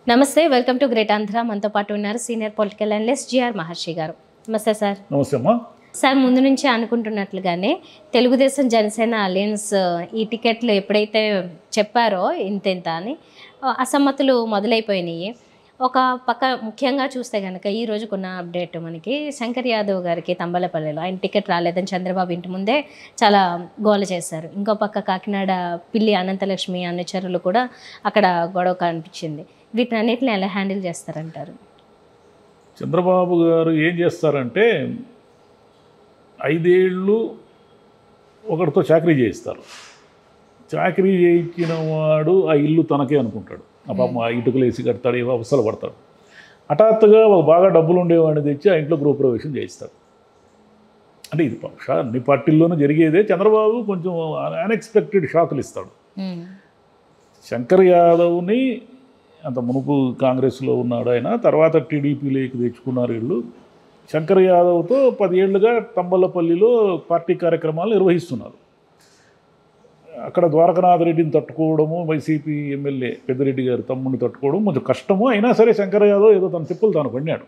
నమస్తే, welcome to great Andhra. మనతో పాటు ఉన్నారు సీనియర్ పొలిటికల్ అనలిస్ట్ జిఆర్ మహర్షి గారు. నమస్తే సార్. నమస్తే అమ్మా. సార్, ముందు నుంచి అనుకుంటున్నట్లుగానే తెలుగుదేశం జనసేన అలయన్స్ ఈ టికెట్లు ఎప్పుడైతే చెప్పారో ఇంత అని అసమ్మతులు మొదలైపోయినాయి. ఒక పక్క ముఖ్యంగా చూస్తే కనుక ఈ రోజుకున్న అప్డేట్ మనకి శంకర్ యాదవ్ గారికి తంబలపల్లిలో ఆయన టికెట్ రాలేదని చంద్రబాబు ఇంటి ముందే చాలా గోల చేశారు. ఇంకో పక్క కాకినాడ పిల్లి అనంతలక్ష్మి అనుచరులు కూడా అక్కడ గొడవ కనిపించింది. వీటినన్నిటిని ఎలా హ్యాండిల్ చేస్తారంటారు? చంద్రబాబు గారు ఏం చేస్తారంటే 5 ఏళ్ళు ఒకరితో చాకరీ చేయిస్తారు. చాకరీ చేయించిన వాడు ఆ ఇల్లు తనకే అనుకుంటాడు. ఆ పాపం ఆ ఇటుకలు వేసి కడతాడు, ఏవో అవసరాలు పడతాడు. హఠాత్తుగా ఒక బాగా డబ్బులు ఉండేవాడిని తెచ్చి ఆ ఇంట్లో గృహప్రవేశం చేయిస్తాడు. అంటే ఇది అన్ని పార్టీల్లోనూ జరిగేదే. చంద్రబాబు కొంచెం అన్ఎక్స్పెక్టెడ్ షాకులు ఇస్తాడు. శంకర్ యాదవ్ని అంత మునుపు కాంగ్రెస్లో ఉన్నాడు ఆయన, తర్వాత టీడీపీలోకి తెచ్చుకున్నారు వీళ్ళు. శంకర్ యాదవ్తో 10 ఏళ్లుగా తంబలపల్లిలో పార్టీ కార్యక్రమాలు నిర్వహిస్తున్నారు. అక్కడ ద్వారకనాథ్ రెడ్డిని తట్టుకోవడము, వైసీపీ ఎమ్మెల్యే పెద్దిరెడ్డి గారి తమ్ముడిని తట్టుకోవడం కొంచెం కష్టము. అయినా సరే శంకర్ యాదవ్ ఏదో తన తిప్పులు తాను పడినాడు.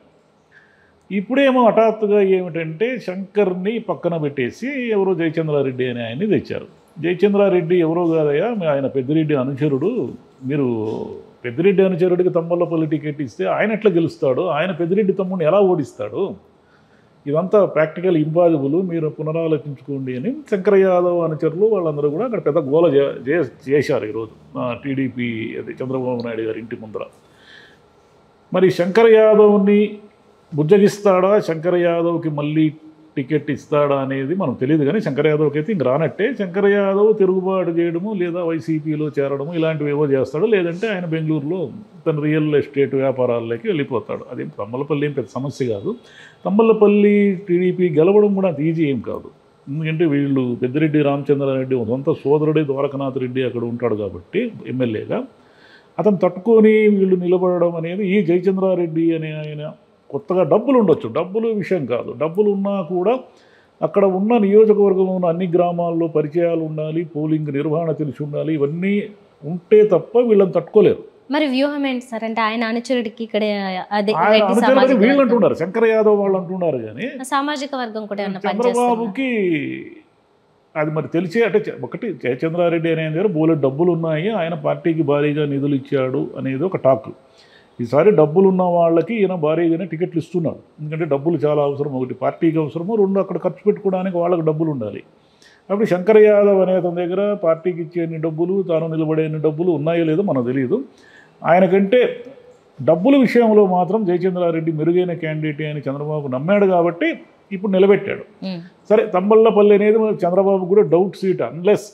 ఇప్పుడేమో హఠాత్తుగా ఏమిటంటే శంకర్ని పక్కన పెట్టేసి ఎవరో జయచంద్రారెడ్డి అనే ఆయన్ని తెచ్చారు. జయచంద్రారెడ్డి ఎవరో కాదయ్యా, ఆయన పెద్దిరెడ్డి అనుచరుడు. మీరు పెద్దిరెడ్డి అనుచరుడికి తంబలపల్లి టికెట్ ఇస్తే ఆయన ఎట్లా గెలుస్తాడు? ఆయన పెద్దిరెడ్డి తమ్ముడిని ఎలా ఓడిస్తాడు? ఇదంతా ప్రాక్టికల్ ఇంపాసిబుల్, మీరు పునరాలోచించుకోండి అని శంకర్ యాదవ్ అనుచరులు వాళ్ళందరూ కూడా అక్కడ పెద్ద గోల చేశారు ఈరోజు టీడీపీ అది చంద్రబాబు నాయుడు గారి ఇంటి ముందర. మరి శంకర్ యాదవ్ని బుజ్జగిస్తాడా, శంకర్ యాదవ్కి మళ్ళీ టికెట్ ఇస్తాడా అనేది మనం తెలియదు. కానీ శంకర్ యాదవ్కి అయితే ఇంక రానట్టే. శంకర్ యాదవ్ తిరుగుబాటు చేయడము లేదా వైసీపీలో చేరడము ఇలాంటివి ఏవో చేస్తాడు. లేదంటే ఆయన బెంగళూరులో తన రియల్ ఎస్టేట్ వ్యాపారాల్లోకి వెళ్ళిపోతాడు. అదేం తంబలపల్లి ఏం పెద్ద సమస్య కాదు. తంబలపల్లి టీడీపీ గెలవడం కూడా అంత ఈజీ ఏం కాదు. ఎందుకంటే వీళ్ళు పెద్దిరెడ్డి రామచంద్రారెడ్డి సొంత సోదరుడే ద్వారకనాథ్ రెడ్డి అక్కడ ఉంటాడు కాబట్టి ఎమ్మెల్యేగా అతను తట్టుకొని వీళ్ళు నిలబడడం అనేది, ఈ జయచంద్రారెడ్డి అనే ఆయన కొత్తగా డబ్బులు ఉండొచ్చు, డబ్బులు విషయం కాదు. డబ్బులు ఉన్నా కూడా అక్కడ ఉన్న నియోజకవర్గంలో ఉన్న అన్ని గ్రామాల్లో పరిచయాలు ఉండాలి, పోలింగ్ నిర్వహణ తెలిసి ఉండాలి. ఇవన్నీ ఉంటే తప్ప వీళ్ళని తట్టుకోలేరు. మరి వ్యూహం ఏంటి సార్? అంటే ఆయన అనుచరుడికి ఇక్కడ వీళ్ళు అంటున్నారు, శంకర్ యాదవ్ వాళ్ళు అంటున్నారు. కానీ సామాజిక వర్గం కూడా చంద్రబాబుకి అది మరి తెలిసే. అంటే ఒకటి జయచంద్రారెడ్డి అనే దగ్గర బోలెడు డబ్బులు ఉన్నాయి, ఆయన పార్టీకి భారీగా నిధులు ఇచ్చాడు అనేది ఒక టాక్. ఈసారి డబ్బులు ఉన్న వాళ్ళకి ఈయన భారీగానే టికెట్లు ఇస్తున్నాడు. ఎందుకంటే డబ్బులు చాలా అవసరం. ఒకటి పార్టీకి అవసరము, 2 అక్కడ ఖర్చు పెట్టుకోవడానికి వాళ్ళకి డబ్బులు ఉండాలి. అప్పుడు శంకర్ యాదవ్ అనే అతని దగ్గర పార్టీకి ఇచ్చేన్ని డబ్బులు, తాను నిలబడేన్ని డబ్బులు ఉన్నాయో లేదో మనకు తెలియదు. ఆయనకంటే డబ్బుల విషయంలో మాత్రం జయచంద్రారెడ్డి మెరుగైన క్యాండిడేట్ అని చంద్రబాబు నమ్మాడు కాబట్టి ఇప్పుడు నిలబెట్టాడు. సరే, తంబలపల్లి అనేది చంద్రబాబు కూడా డౌట్ సీట్. అన్లెస్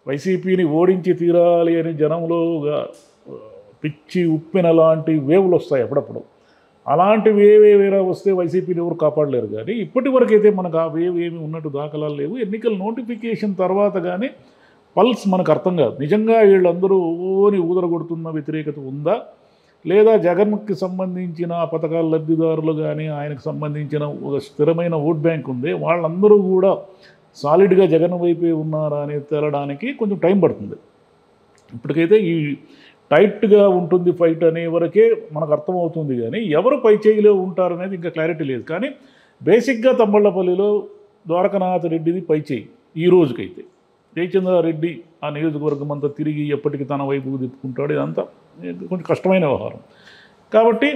వైసీపీని ఓడించి తీరాలి అని జనంలో పిచ్చి ఉప్పిన లాంటి వేవులు వస్తాయి అప్పుడప్పుడు. అలాంటి వేవ్ ఏవైనా వస్తే వైసీపీని ఎవరు కాపాడలేరు. కానీ ఇప్పటి వరకు అయితే మనకు ఆ వేవ్ ఏమి ఉన్నట్టు దాఖలాలు లేవు. ఎన్నికల నోటిఫికేషన్ తర్వాత కానీ పల్స్ మనకు అర్థం కాదు. నిజంగా వీళ్ళందరూ ఓని ఊదరగొడుతున్న వ్యతిరేకత ఉందా, లేదా జగన్కి సంబంధించిన పథకాల లబ్ధిదారులు కానీ ఆయనకు సంబంధించిన ఒక స్థిరమైన ఓట్ బ్యాంక్ ఉంది, వాళ్ళందరూ కూడా సాలిడ్గా జగన్ వైపే ఉన్నారా అనేది తేలడానికి కొంచెం టైం పడుతుంది. ఇప్పటికైతే ఈ టైట్గా ఉంటుంది ఫైట్ అనే వరకే మనకు అర్థమవుతుంది. కానీ ఎవరు పై చేయిలో ఉంటారనేది ఇంకా క్లారిటీ లేదు. కానీ బేసిక్గా తంబలపల్లిలో ద్వారకనాథ్ రెడ్డిది పై చేయి ఈ రోజుకైతే. జయచంద్రారెడ్డి ఆ నియోజకవర్గం అంతా తిరిగి ఎప్పటికీ తన వైపుకు తిప్పుకుంటాడు. ఇదంతా కొంచెం కష్టమైన వ్యవహారం కాబట్టి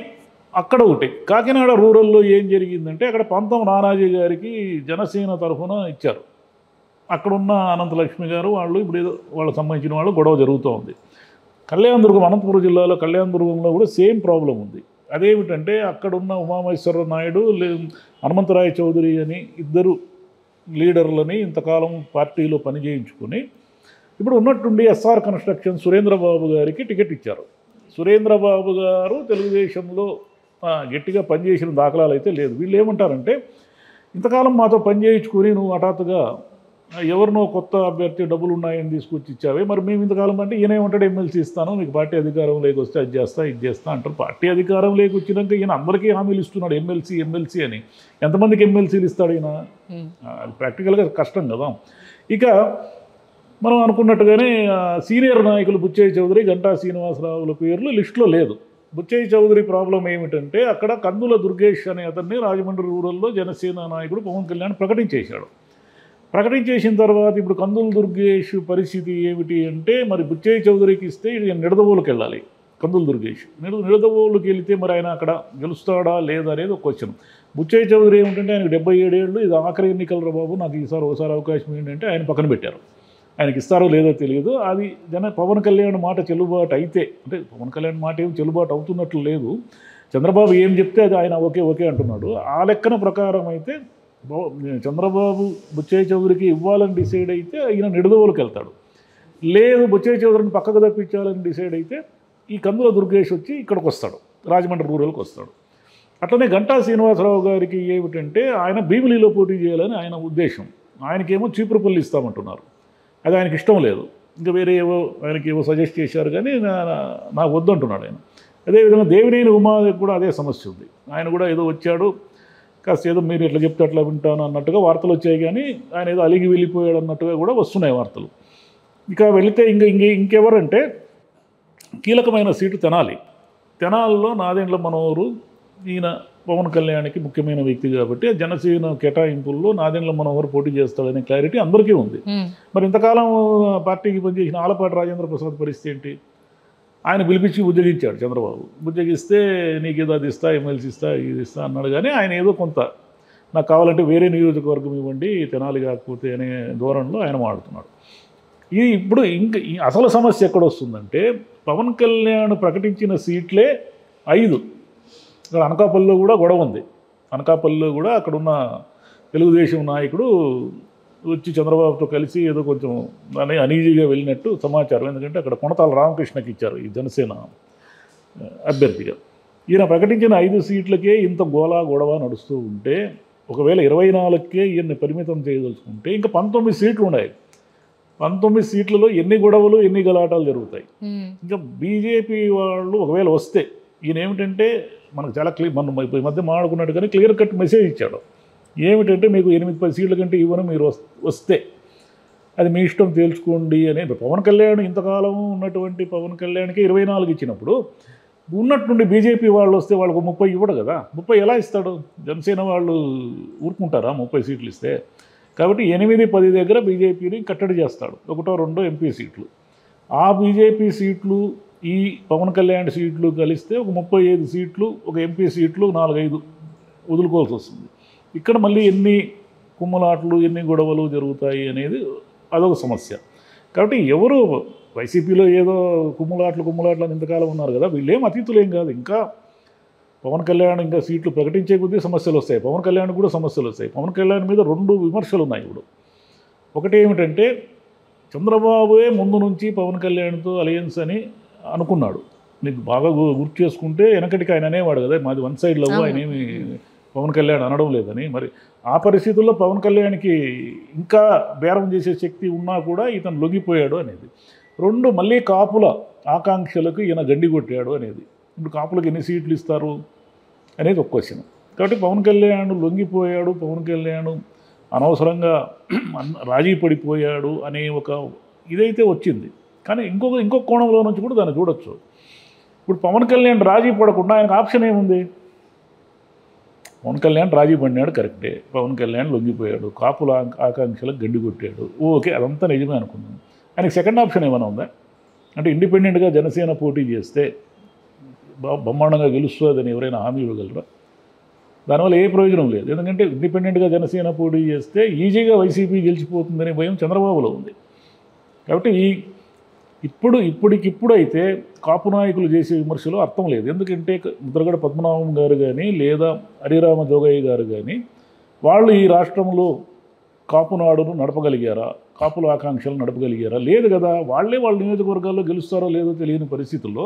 అక్కడ ఒకటి. కాకినాడ రూరల్లో ఏం జరిగిందంటే అక్కడ పంతం నానాజీ గారికి జనసేన తరఫున ఇచ్చారు. అక్కడున్న అనంతలక్ష్మి గారు వాళ్ళు ఇప్పుడు ఏదో వాళ్ళకి సంబంధించిన వాళ్ళు గొడవ జరుగుతూ ఉంది. కళ్యాణదుర్గం, అనంతపురం జిల్లాలో కళ్యాణదుర్గంలో కూడా సేమ్ ప్రాబ్లం ఉంది. అదేమిటంటే అక్కడున్న ఉమామహేశ్వర నాయుడు, హనుమంతరాయ చౌదరి అని 2 లీడర్లని ఇంతకాలం పార్టీలో పనిచేయించుకొని ఇప్పుడు ఉన్నట్టుండి ఎస్ఆర్ కన్స్ట్రక్షన్ సురేంద్రబాబు గారికి టికెట్ ఇచ్చారు. సురేంద్రబాబు గారు తెలుగుదేశంలో గట్టిగా పనిచేసిన దాఖలాలు అయితే లేదు. వీళ్ళు ఏమంటారంటే ఇంతకాలం మాతో పనిచేయించుకొని నువ్వు హఠాత్తుగా ఎవరినో కొత్త అభ్యర్థి డబ్బులు ఉన్నాయని తీసుకొచ్చి ఇచ్చావే, మరి మేము ఇంతకాలం అంటే ఈయన ఏమంటాడు, ఎమ్మెల్సీ ఇస్తాను, మీకు పార్టీ అధికారం లేకొస్తే అది చేస్తా ఇది చేస్తా అంటారు. పార్టీ అధికారం లేకొచ్చినాక ఈయన అందరికీ హామీలు ఇస్తున్నాడు ఎమ్మెల్సీ అని. ఎంతమందికి ఎమ్మెల్సీలు ఇస్తాడు ఈయన? అది ప్రాక్టికల్గా కష్టం కదా. ఇక మనం అనుకున్నట్టుగానే సీనియర్ నాయకులు బుచ్చయ్య చౌదరి, గంటా శ్రీనివాసరావుల పేర్లు లిస్టులో లేదు. బుచ్చయ్య చౌదరి ప్రాబ్లం ఏమిటంటే అక్కడ కందుల దుర్గేష్ అనే అతన్ని రాజమండ్రి రూరల్లో జనసేన నాయకుడు పవన్ కళ్యాణ్ ప్రకటించేశాడు. ప్రకటించేసిన తర్వాత ఇప్పుడు కందుల దుర్గేష్ పరిస్థితి ఏమిటి అంటే మరి బుచ్చయ్య చౌదరికి ఇస్తే ఇది నిడదవోలుకి వెళ్ళాలి. కందుల దుర్గేష్ నిడదవోలుకి వెళితే మరి ఆయన అక్కడ గెలుస్తాడా లేదా అనేది ఒక క్వశ్చన్. బుచ్చయ్య చౌదరి ఏమిటంటే ఆయనకు 77 ఏళ్ళు, ఇది ఆఖరి ఎన్నికల బాబు, నాకు ఈసారి ఒకసారి అవకాశం ఏంటంటే ఆయన పక్కన పెట్టారు. ఆయనకి ఇస్తారో లేదో తెలియదు. అది పవన్ కళ్యాణ్ మాట చెల్లుబాటు అయితే, అంటే పవన్ కళ్యాణ్ మాట ఏం చెల్లుబాటు అవుతున్నట్లు లేదు. చంద్రబాబు ఏం చెప్తే అది ఆయన ఓకే అంటున్నాడు. ఆ లెక్కన ప్రకారం అయితే చంద్రబాబు బుచ్చయ్య చౌదరికి ఇవ్వాలని డిసైడ్ అయితే ఈయన నిడదవోలుకి వెళ్తాడు. లేదు బుచ్చయ్య చౌదరిని పక్కకు తప్పించాలని డిసైడ్ అయితే ఈ కందుల దుర్గేష్ వచ్చి ఇక్కడికి వస్తాడు, రాజమండ్రి రూరల్కి వస్తాడు. అట్లనే గంటా శ్రీనివాసరావు గారికి ఏమిటంటే ఆయన భీమిలిలో పోటీ చేయాలని ఆయన ఉద్దేశం. ఆయనకేమో చీపురుపల్లి ఇస్తామంటున్నారు, అది ఆయనకి ఇష్టం లేదు. ఇంకా వేరే ఆయనకి సజెస్ట్ చేశారు కానీ నాకు వద్దంటున్నాడు ఆయన. అదేవిధంగా దేవినేని ఉమాకి కూడా అదే సమస్య ఉంది. ఆయన కూడా ఏదో వచ్చాడు, కాస్త ఏదో మీరు ఎట్లా చెప్తే అట్లా వింటాను అన్నట్టుగా వార్తలు వచ్చాయి కానీ ఆయన ఏదో అలిగి వెళ్ళిపోయాడు అన్నట్టుగా కూడా వస్తున్నాయి వార్తలు. ఇక వెళితే ఇంకెవరంటే కీలకమైన సీటు తెనాలిలో నాదెండ్ల మనోహరు, ఈయన పవన్ కళ్యాణ్కి ముఖ్యమైన వ్యక్తి కాబట్టి జనసేన కేటాయింపుల్లో నాదెండ్ల మనోహర్ పోటీ చేస్తాడనే క్లారిటీ అందరికీ ఉంది. మరి ఇంతకాలం పార్టీకి పనిచేసిన ఆలపాటి రాజేంద్ర ప్రసాద్ పరిస్థితి ఏంటి? ఆయన పిలిపించి ఉద్యోగించాడు చంద్రబాబు. ఉద్యోగిస్తే నీకు ఏదో అది ఇస్తా, ఎమ్మెల్సీ ఇస్తా, ఇది ఇస్తా అన్నాడు కానీ ఆయన ఏదో కొంత నాకు కావాలంటే వేరే నియోజకవర్గం ఇవ్వండి, తెనాలి కాకపోతే అనే ధోరణిలో ఆయన మాడుతున్నాడు. ఇది ఇప్పుడు అసలు సమస్య ఎక్కడ వస్తుందంటే పవన్ కళ్యాణ్ ప్రకటించిన సీట్లే 5. ఇక్కడ అనకాపల్లిలో కూడా గొడవ ఉంది. అనకాపల్లిలో కూడా అక్కడున్న తెలుగుదేశం నాయకుడు వచ్చి చంద్రబాబుతో కలిసి ఏదో కొంచెం అనీజీగా వెళ్ళినట్టు సమాచారం. ఎందుకంటే అక్కడ కొనతాల రామకృష్ణకి ఇచ్చారు ఈ జనసేన అభ్యర్థిగా. ఈయన ప్రకటించిన 5 సీట్లకే ఇంత గొడవ నడుస్తూ ఉంటే ఒకవేళ 24కే ఈయన్ని పరిమితం చేయదలుచుకుంటే ఇంకా 19 సీట్లు ఉన్నాయి. 19 సీట్లలో ఎన్ని గొడవలు ఎన్ని గలాటాలు జరుగుతాయి. ఇంకా బీజేపీ వాళ్ళు ఒకవేళ వస్తే ఈయన ఏమిటంటే మనకు చాలా మనం ఈ మధ్య మాడుకున్నట్టు కానీ క్లియర్ కట్ మెసేజ్ ఇచ్చాడు. ఏమిటంటే మీకు 8-10 సీట్ల కంటే ఇవ్వను, మీరు వస్తే అది మీ ఇష్టం తేల్చుకోండి అని. పవన్ కళ్యాణ్ ఇంతకాలం ఉన్నటువంటి పవన్ కళ్యాణ్కి 24 ఇచ్చినప్పుడు ఉన్నట్టుండి బీజేపీ వాళ్ళు వస్తే వాళ్ళకు 30 ఇవ్వడు కదా. 30 ఎలా ఇస్తాడు? జనసేన వాళ్ళు ఊరుకుంటారా 30 సీట్లు ఇస్తే? కాబట్టి 8-10 దగ్గర బీజేపీని కట్టడి చేస్తాడు, 1-2 ఎంపీ సీట్లు. ఆ బీజేపీ సీట్లు ఈ పవన్ కళ్యాణ్ సీట్లు కలిస్తే ఒక 35 సీట్లు, ఒక ఎంపీ సీట్లు 4-5 వదులుకోవాల్సి వస్తుంది. ఇక్కడ మళ్ళీ ఎన్ని కుమ్మలాట్లు ఎన్ని గొడవలు జరుగుతాయి అనేది అదొక సమస్య. కాబట్టి ఎవరు వైసీపీలో ఏదో కుమ్ములాట్లు అని ఇంతకాలం ఉన్నారు కదా, వీళ్ళేం అతీతులేం కాదు. ఇంకా పవన్ కళ్యాణ్ ఇంకా సీట్లు ప్రకటించే కొద్దీ సమస్యలు వస్తాయి, పవన్ కళ్యాణ్ కూడా సమస్యలు వస్తాయి. పవన్ కళ్యాణ్ మీద 2 విమర్శలు ఉన్నాయి ఇప్పుడు. ఒకటి ఏమిటంటే చంద్రబాబుయే ముందు నుంచి పవన్ కళ్యాణ్తో అలయన్స్ అని అనుకున్నాడు. నీకు బాగా గుర్తు చేసుకుంటే వెనకటికి ఆయన అనేవాడు కదా, మాది వన్ సైడ్ లవ్, ఆయన ఏమి పవన్ కళ్యాణ్ అనడం లేదని. మరి ఆ పరిస్థితుల్లో పవన్ కళ్యాణ్కి ఇంకా బేరం చేసే శక్తి ఉన్నా కూడా ఇతను లొంగిపోయాడు అనేది. 2 మళ్ళీ కాపుల ఆకాంక్షలకు ఈయన గండి కొట్టాడు అనేది. ఇప్పుడు కాపులకు ఎన్ని సీట్లు ఇస్తారు అనేది ఒక క్వశ్చన్. కాబట్టి పవన్ కళ్యాణ్ లొంగిపోయాడు, పవన్ కళ్యాణ్ అనవసరంగా రాజీ పడిపోయాడు అనే ఒక ఇదైతే వచ్చింది. కానీ ఇంకొక కోణంలో నుంచి కూడా దాన్ని చూడొచ్చు. ఇప్పుడు పవన్ కళ్యాణ్ రాజీ పడకుండా ఆయనకు ఆప్షన్ ఏముంది? పవన్ కళ్యాణ్ రాజీ పడినాడు కరెక్టే, పవన్ కళ్యాణ్ లొంగిపోయాడు, కాపుల ఆకాంక్షలకు గండి కొట్టాడు, ఓకే అదంతా నిజమే అనుకున్నాను. ఆయనకి సెకండ్ ఆప్షన్ ఏమైనా ఉందా? అంటే ఇండిపెండెంట్గా జనసేన పోటీ చేస్తే బ్రహ్మాండంగా గెలుస్తుందని ఎవరైనా హామీ ఇవ్వగలరా? దానివల్ల ఏ ప్రయోజనం లేదు. ఎందుకంటే ఇండిపెండెంట్గా జనసేన పోటీ చేస్తే ఈజీగా వైసీపీ గెలిచిపోతుందనే భయం చంద్రబాబులో ఉంది. కాబట్టి ఇప్పటికిప్పుడైతే కాపు నాయకులు చేసే విమర్శలు అర్థం లేదు. ఎందుకంటే ముద్రగడ పద్మనాభం గారు కానీ లేదా హరిరామ జోగయ్య గారు కానీ వాళ్ళు ఈ రాష్ట్రంలో కాపునాడును నడపగలిగారా? కాపుల ఆకాంక్షలు నడపగలిగారా? లేదు కదా. వాళ్ళ నియోజకవర్గాల్లో గెలుస్తారో లేదో తెలియని పరిస్థితుల్లో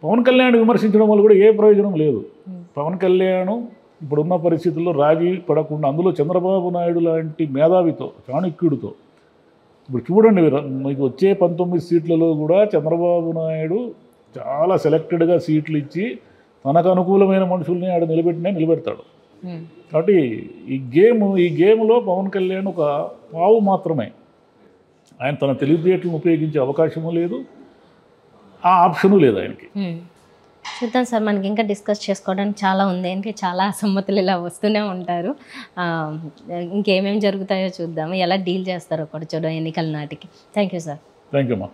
పవన్ కళ్యాణ్ విమర్శించడం వల్ల కూడా ఏ ప్రయోజనం లేదు. పవన్ కళ్యాణ్ ఇప్పుడున్న పరిస్థితుల్లో రాజీ పడకుండా, అందులో చంద్రబాబు నాయుడు లాంటి మేధావితో, చాణక్యుడితో, ఇప్పుడు చూడండి మీకు వచ్చే 19 సీట్లలో కూడా చంద్రబాబు నాయుడు చాలా సెలెక్టెడ్గా సీట్లు ఇచ్చి తనకు అనుకూలమైన మనుషుల్ని ఆడ నిలబెడతాడు. కాబట్టి ఈ గేమ్లో పవన్ కళ్యాణ్ ఒక పావు మాత్రమే. ఆయన తన తెలివితేటలను ఉపయోగించే అవకాశము లేదు, ఆ ఆప్షను లేదు ఆయనకి. చూద్దాం సార్, మనకి ఇంకా డిస్కస్ చేసుకోవడానికి చాలా ఉంది. అంటే చాలా అసమ్మతులు ఇలా వస్తూనే ఉంటారు. ఇంకేమేమి జరుగుతాయో చూద్దాము, ఎలా డీల్ చేస్తారో కూడా చూద్దాం ఎన్నికల నాటికి. Thank you sir. Thank you అమ్మా.